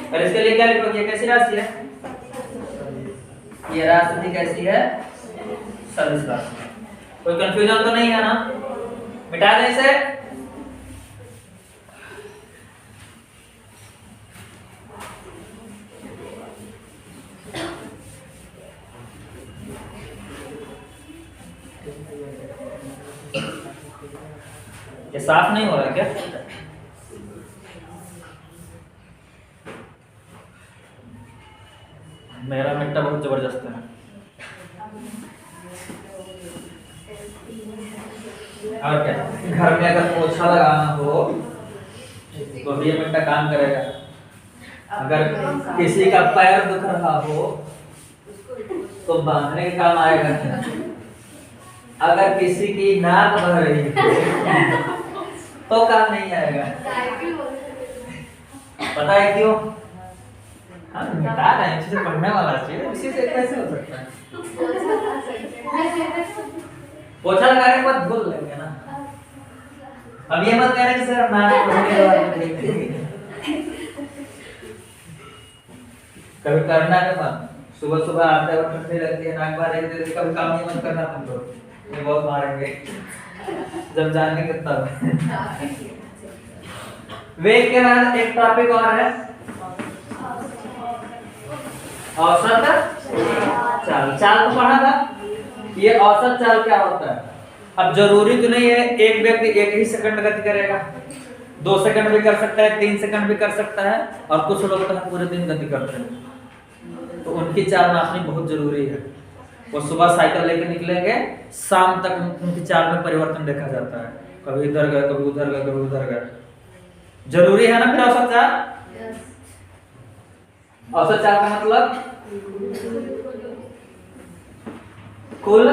A: और इसके लिए क्या लिखोगे? कैसी राशि है? ये राशि कैसी है? सदिश राशि। कोई कंफ्यूजन तो नहीं है ना? मिटा दें इसे। ये साफ नहीं हो रहा क्या? मेरा मिट्टा बहुत जबरदस्त है। और क्या, घर में अगर पोछा लगाना हो तो ये मिट्टा काम करेगा। अगर किसी का पैर दुख रहा हो तो बांधने का काम आएगा। अगर किसी की नाक बह रही हो तो काम नहीं आएगा। पता है क्यों? हम मिटा रहे हैं, जिसे पढ़ने वाला चाहिए, इसी से कैसे हो सकता है? पोछा लगाने के बाद भूल लेंगे ना। अब ये मत कहना कि सर नाक बहने के बाद कभी करना के बाद सुबह सुबह आते वक्त ठंडी लगती है, नाक बाहर एक देर कभी काम नहीं मत करना तुम लोग, ये बहुत मारेंगे जब जाने के तब। वेग के बाद एक टॉपिक और है औसत चाल। चाल तो पढ़ा था, ये औसत चाल क्या होता है। अब जरूरी तो नहीं है एक व्यक्ति 1 ही सेकंड गति करेगा, 2 सेकंड भी कर सकता है, 3 सेकंड भी कर सकता है, और कुछ लोग तो पूरे दिन गति करते हैं। तो उनकी चाल नापनी बहुत जरूरी है। वो सुबह साइकिल लेके निकलेंगे, शाम तक उनकी चाल में परिवर्तन देखा जाता है, कभी इधर गए, कभी उधर गए, कभी उधर गए। जरूरी है ना फिर औसत चाल। औसत चाल का मतलब कुल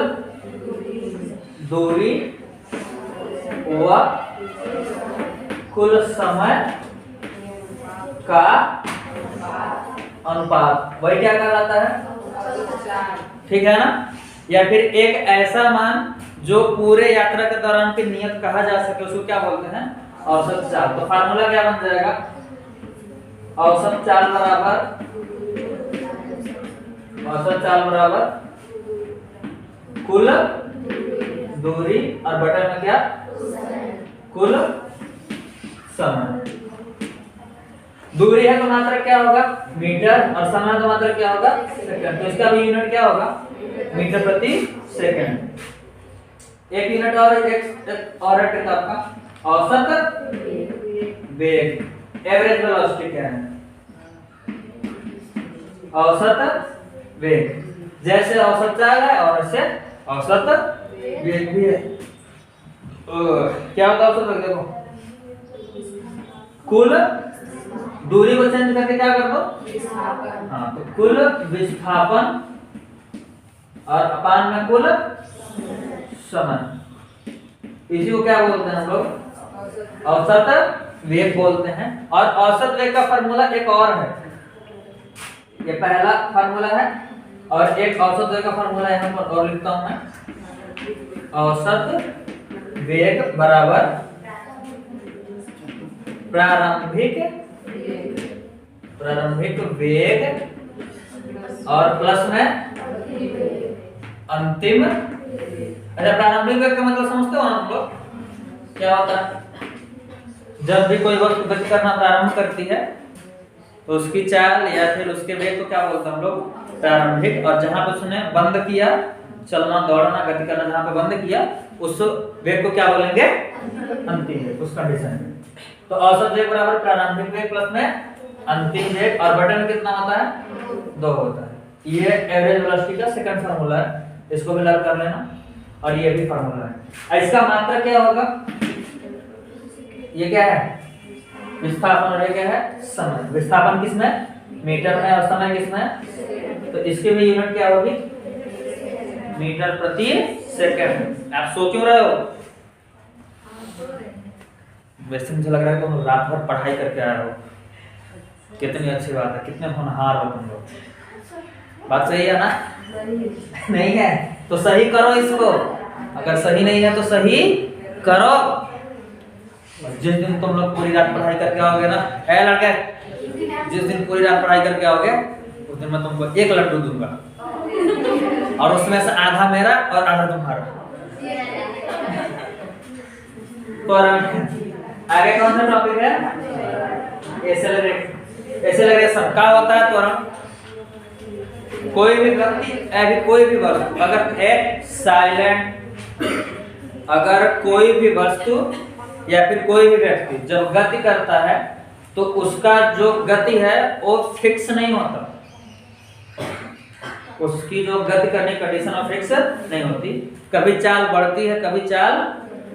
A: दूरी व कुल समय का अनुपात, वही क्या कहलाता है, ठीक है ना। या फिर एक ऐसा मान जो पूरे यात्रा के दौरान की नियत कहा जा सके, उसको क्या बोलते हैं, औसत चाल। तो फार्मूला क्या बन जाएगा, औसत चाल बराबर कुल दूरी और बटा में क्या, कुल समय। दूरी है तो मात्रक क्या होगा, मीटर, और समय तो मात्रक क्या होगा, सेकंड। तो इसका भी यूनिट क्या होगा, मीटर प्रति सेकंड। एक यूनिट और है किताब का, औसत वेग, एवरेज वेलोसिटी क्या है, औसत वेग। जैसे औसत चाल है और ऐसे औसत वेग भी है। क्या होता है औसत वेग, देखो कुल दूरी को चेंज करके क्या कर दो, हाँ, तो कुल विस्थापन और अपान में कुल समय, इसी को क्या बोलते हैं हम लोग, औसत वेग बोलते हैं। और औसत वेग का फार्मूला एक और है, ये पहला फार्मूला है, और एक औसत वेग का फार्मूला यहाँ पर और लिखता हूं मैं, औसत वेग बराबर प्रारंभिक वेग और प्लस में अंतिम। अच्छा, प्रारंभिक वेग का मतलब समझते हो ना हम लोग, क्या होता है, जब भी कोई वस्तु गति करना प्रारंभ करती है तो उसकी चाल या फिर उसके वेग को क्या बोलते हैं हम लोग, प्रारंभिक। और जहां पर उसने बंद किया चलना, दौड़ना, गति करना, जहां पर बंद किया उस वेग को क्या बोलेंगे, अंतिम वेग, उस कंडीशन में। तो औसत वेग बराबर प्रारंभिक वेग प्लस में अंतिम वेग, और बटन में कितना होता है, 2 होता है। ये एवरेज वेलोसिटी का सेकंड फार्मूला है, इसको भी लर्न कर लेना। और ये भी फार्मूला है। इसका मात्रा क्या होगा, ये क्या है, विस्थापन, और ये क्या है, समय। विस्थापन किसमें, मीटर में, और समय किसमें, तो इसके भी यूनिट क्या होगी, मीटर प्रति सेकंड। आप सो क्यों रहे हो, वैसे मुझे लग रहा है कि तुम रात भर पढ़ाई करके आए हो। कितनी अच्छी बात है, कितने होनहार हो तुम लोग। बात सही है ना, नहीं है तो सही करो इसको, अगर सही नहीं है तो सही करो। जिस दिन तुम लोग पूरी रात पढ़ाई करके आओगे ना, है लड़के, जिस दिन पूरी रात पढ़ाई करके आओगे उस दिन मैं तुमको 1 लड्डू दूंगा, और उसमें से आधा मेरा और आधा तुम्हारा। तो आगे कौन सा टॉपिक है, एक्सेलरेशन। क्या होता है त्वरण, कोई भी व्यक्ति, कोई भी वस्तु, अगर एक साइलेंट, अगर कोई भी वस्तु या फिर कोई भी व्यक्ति जब गति करता है तो उसका जो गति है वो फिक्स नहीं होता, उसकी जो गति करने की कंडीशन और फिक्स नहीं होती। कभी चाल बढ़ती है, कभी चाल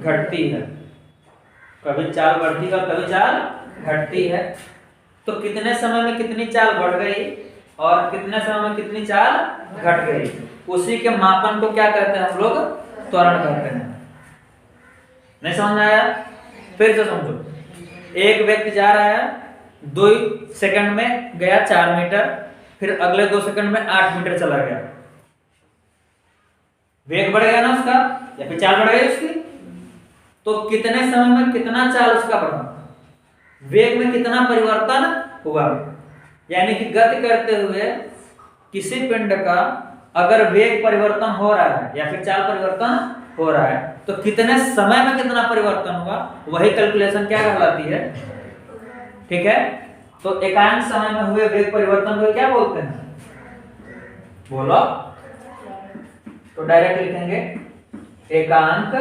A: घटती है, कभी चाल बढ़ती है और कभी चाल घटती है। तो कितने समय में कितनी चाल बढ़ गई और कितने समय में कितनी चाल घट गई, उसी के मापन को क्या कहते हैं हम लोग, त्वरण कहते हैं। नहीं समझ में आया, फिर से समझो। एक व्यक्ति जा रहा है, 2 सेकंड में गया 4 मीटर, फिर अगले 2 सेकंड में 8 मीटर चला गया। वेग बढ़ गया ना उसका, या फिर चाल बढ़ गई उसकी। तो कितने समय में कितना चाल उसका बढ़ा, वेग में कितना परिवर्तन हुआ। यानी कि गति करते हुए किसी पिंड का अगर वेग परिवर्तन हो रहा है या फिर चाल परिवर्तन हो रहा है तो कितने समय में कितना परिवर्तन हुआ, वही कैलकुलेशन क्या कहलाती है, ठीक है। तो एकांक समय में हुए वेग परिवर्तन को क्या बोलते हैं, बोलो। तो डायरेक्ट लिखेंगे एकांक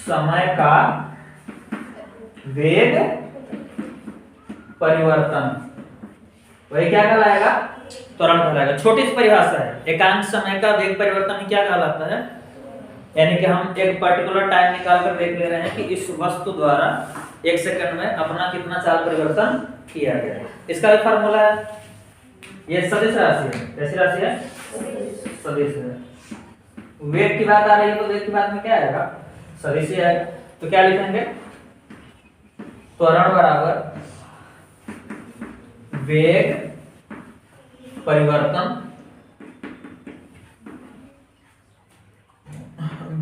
A: समय का वेग परिवर्तन, वही क्या कहलाएगा? त्वरण कहलाएगा। छोटी सी परिभाषा है, एकांक समय का वेग परिवर्तन क्या कहलाता है? यानी कि हम एक पर्टिकुलर टाइम निकाल कर देख ले रहे हैं कि इस वस्तु द्वारा 1 सेकंड में अपना कितना चाल परिवर्तन किया गया। इसका भी फार्मूला है, ये सदिश राशि है। कैसी राशि है? सदिश है। वेग की बात आ रही है तो वेग की बात में क्या आएगा? सदिश ही आएगा। तो क्या लिखेंगे? त्वरण बराबर वेग परिवर्तन,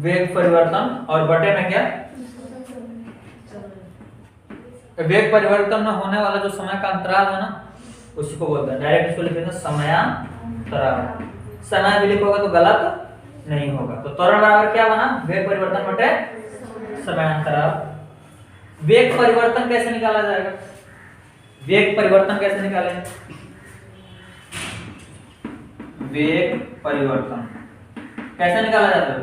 A: वेग परिवर्तन और बटे में क्या? वेग परिवर्तन में होने वाला जो समय का अंतराल है ना, उसी को बोलते हैं। डायरेक्ट इसको लिखेंगे समयांतराल। समय भी लिखोगे तो गलत नहीं होगा। तो त्वरण बराबर क्या बना? वेग परिवर्तन बटे समयांतराल। वेग परिवर्तन कैसे निकाला जाएगा? वेग परिवर्तन कैसे निकालेंगे? वेग परिवर्तन कैसे निकाला जाता है?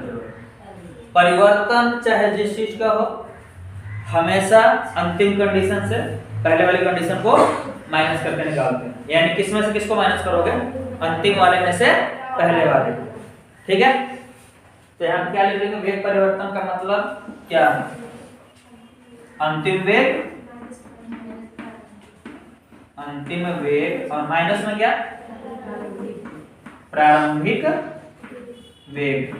A: परिवर्तन चाहे जिस चीज का हो, हमेशा अंतिम कंडीशन से पहले वाली कंडीशन को माइनस करके निकालते हैं। यानी किसमें से किसको माइनस करोगे? अंतिम वाले में से पहले वाले को। ठीक है, तो यहाँ क्या लिख देंगे? वेग परिवर्तन का मतलब क्या है? अंतिम वेग, अंतिम वेग और माइनस में क्या? प्रारंभिक वेग।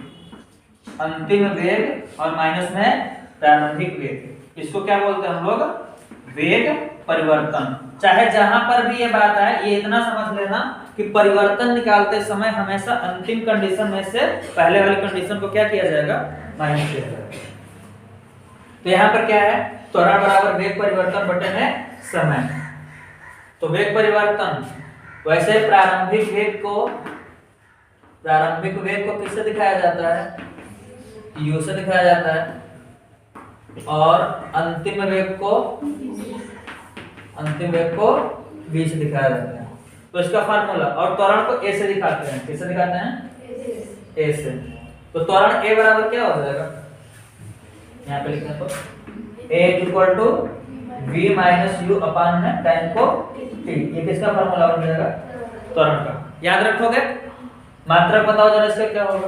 A: अंतिम वेग और माइनस में प्रारंभिक वेग, इसको क्या बोलते हैं हम लोग? वेग परिवर्तन। चाहे जहां पर भी ये बात आए, ये इतना समझ लेना कि परिवर्तन निकालते समय हमेशा अंतिम कंडीशन में से पहले वाली कंडीशन को क्या किया जाएगा? माइनस किया जाएगा। तो यहाँ पर क्या है? त्वरण बराबर वेग परिवर्तन बटे में समय। तो वेग परिवर्तन, वैसे प्रारंभिक वेग को किससे दिखाया जाता है? u से दिखाया जाता है। और अंतिम वेग को v से दिखाया जाता है। तो इसका फार्मूला, और त्वरण को a से दिखाते हैं। किससे दिखाते हैं? a से। तो त्वरण a बराबर क्या हो जाएगा? यहाँ पे लिखना, तो a इक्वल टू v माइनस u अपान में टाइम को t। ये किसका फार्मूला बन जाएगा? त्वरण का। याद रखोगे? मात्रक बताओ जरा इसका क्या होगा?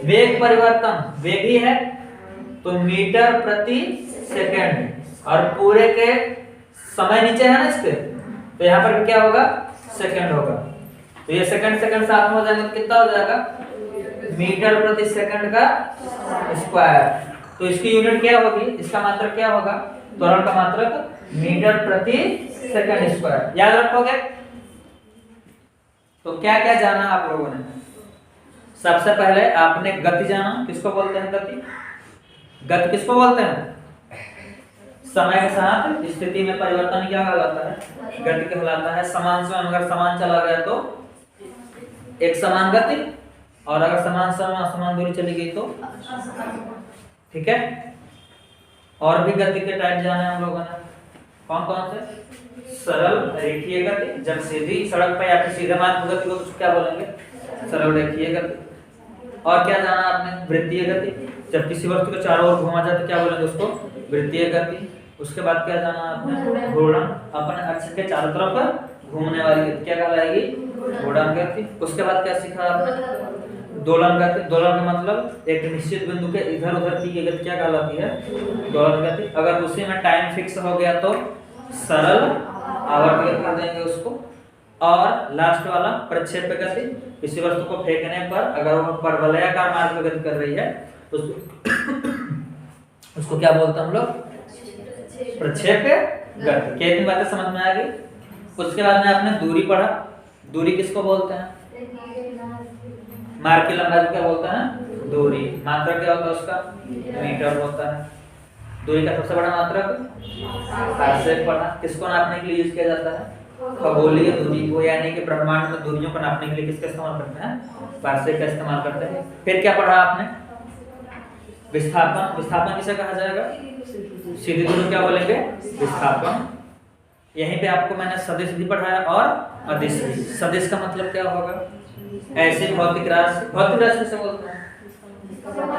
A: वेग परिवर्तन, वेग ही है तो मीटर प्रति सेकंड, और पूरे के समय नीचे है ना इसके, तो यहाँ पर भी क्या होगा? सेकंड होगा। तो ये सेकंड साथ में हो जाएंगे तो कितना हो जाएगा? मीटर प्रति सेकंड का स्क्वायर। तो इसकी यूनिट क्या होगी? इसका मात्रक क्या होगा? त्वरण का मात्रक मीटर प्रति सेकंड स्क्वायर। याद रखोगे? तो क्या क्या जाना आप लोगों ने? सबसे पहले आपने गति जाना। किसको बोलते हैं गति? गति किसको बोलते हैं? समय के साथ स्थिति में परिवर्तन क्या कहलाता है? गति कहलाता है। समान समय, अगर समान चला गया तो एक समान गति, और अगर समान समय असमान दूरी चली गई तो, ठीक है। और भी गति के टाइप जाने हम लोगों ने, कौन कौन से? सरल रेखीय गति, जब सीधी सड़क पे या फिर सीधे मार्ग गति को तो क्या बोलेंगे? सरल रेखीय गति। और क्या जाना आपने? वृत्तीय गति, जब किसी वस्तु को चारों ओर घुमा जाए तो क्या बोलेंगे उसको? वृत्तीय गति। उसके बाद क्या जाना आपने? घूर्णन, अपने अक्ष के चारों तरफ घूमने वाली गति क्या कहलाएगी? घूर्णन गति। उसके बाद क्या सीखा आपने? दोलन गति। दोलन का मतलब एक निश्चित बिंदु के इधर उधर की गति क्या कहलाती है? दोलन गति। अगर उसी में टाइम फिक्स हो गया तो सरल आवर्त गति कर देंगे उसको। और लास्ट वाला प्रक्षेप गति, किसी वस्तु को फेंकने पर अगर वो परवलयाकार मार्ग में गति कर रही है तो उसको क्या बोलते हैं हम लोग? प्रक्षेप गति। कितनी बातें समझ में आ गई? उसके बाद में आपने दूरी पढ़ा। दूरी किसको बोलते हैं? मार्ग की लंबाई को क्या बोलते हैं? दूरी। मात्रक क्या होता है उसका? मीटर होता है। दूरी का सबसे बड़ा मात्रक पार्सेक पढ़ा। किसको नापने के लिए यूज किया जाता है? खगोलीय दूरी को, यानी कि ब्रह्मांड में दूरियों को नापने के लिए किसका इस्तेमाल करते हैं? पार्सेक का इस्तेमाल करते हैं। फिर क्या पढ़ा आपने? विस्थापन। विस्थापन किसे कहा जाएगा? सीधी दूरी क्या बोलेंगे? विस्थापन। यहीं पे आपको मैंने सदिश भी पढ़ाया और अदिश भी। सदिश का मतलब क्या होगा? ऐसे भौतिक राशि से बोलते हैं,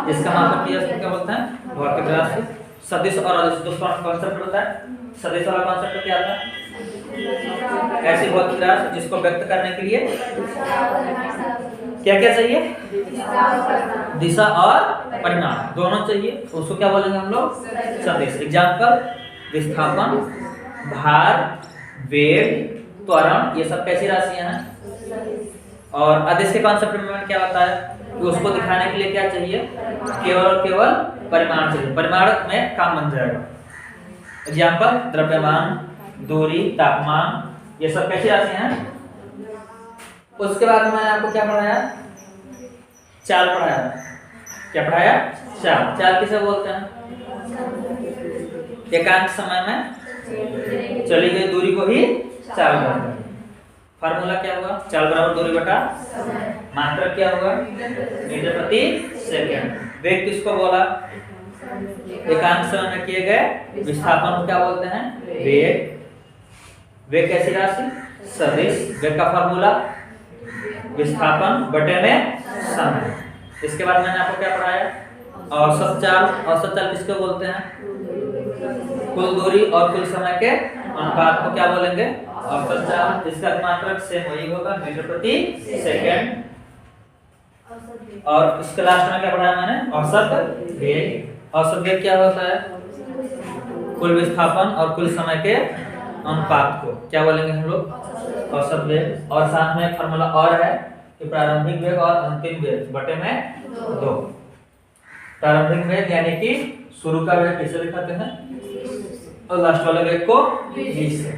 A: इसका मापक किया उसको क्या बोलते हैं? भौतिक राशि। सदिश और अदिश दूसरा कॉन्सेप्ट होता है। सदिश वाला कॉन्सेप्ट क्या था? ऐसी भौतिक राशि जिसको व्यक्त करने के लिए क्या क्या चाहिए? दिशा और परिमाण दोनों चाहिए, उसको क्या बोलेंगे हम लोग? सदिश। एग्जाम्पल, विस्थापन, भार, वेग, त्वरण, ये सब कैसी राशियां हैं? और अदिश के कॉन्सेप्ट में मैंने क्या बताया कि उसको दिखाने के लिए क्या चाहिए? केवल परिमाण चाहिए, परिमाण में काम बन जाएगा। एग्जाम्पल, द्रव्यमान, दूरी, तापमान, ये सब कैसी राशियां हैं? उसके बाद में मैंने आपको क्या पढ़ाया? चाल पढ़ाया। क्या पढ़ाया? चाल। चाल किसे बोलते हैं? एकांक समय में चली गई दूरी को ही चाल बोलते हैं। फार्मूला क्या होगा? चाल बराबर दूरी बटा मात्रक क्या होगा? मीटर प्रति सेकंड। वेग किसको बोला? एकांक समय में किए गए विस्थापन को क्या बोलते हैं? वेग। वेग कैसी राशि? सदिश। वेग का फार्मूला विस्थापन बटे में समय। इसके बाद मैंने आपको क्या पढ़ाया? औसत चाल। औसत चाल किसको बोलते हैं? कुल दूरी और कुल समय के अनुपात को क्या बोलेंगे? औसत चाल। इसका मात्रक सेम वही होगा, मीटर प्रति सेकंड। और इसके लास्ट में क्या पढ़ाया मैंने? औसत वेग। औसत वेग क्या होता है? कुल विस्थापन और कुल समय के अनुपात को क्या बोलेंगे हम लोग? औसत वेग। और साथ में एक फार्मूला और है कि प्रारंभिक वेग और अंतिम वेग बटे में 2। प्रारंभिक वेग यानी कि शुरू का वेग किसे दिखाते हैं? और लास्ट वाले वेग को v से।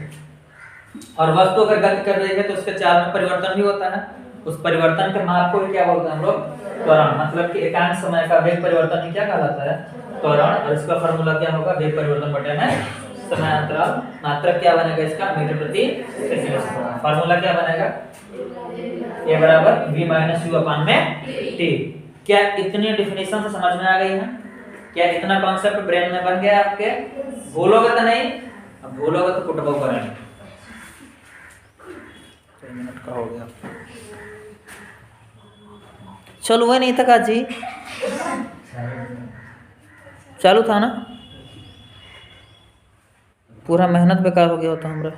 A: और वस्तु अगर गति कर रही है तो उसके चाल में परिवर्तन भी होता है। उस परिवर्तन के माप को क्या बोलते हैं हम लोग? त्वरण। मतलब कि एकांक समय का वेग परिवर्तन ही क्या कहलाता है? त्वरण। और इसका फार्मूला क्या होगा? वेग परिवर्तन बटे में समय अंतराल। मात्रक क्या बनेगा इसका? मीटर प्रति सेकंड। फार्मूला क्या बनेगा? a बराबर v माइनस u अपान में t। क्या इतनी डेफिनेशन से समझ में आ गई है? क्या इतना कॉन्सेप्ट ब्रेन में बन गया आपके? भूलोगे तो नहीं, अब भूलोगे तो कुटबो करेंगे। 3 मिनट का हो गया। चलो वह नहीं था जी, चालू था ना? पूरा मेहनत बेकार हो गया होता हमरा।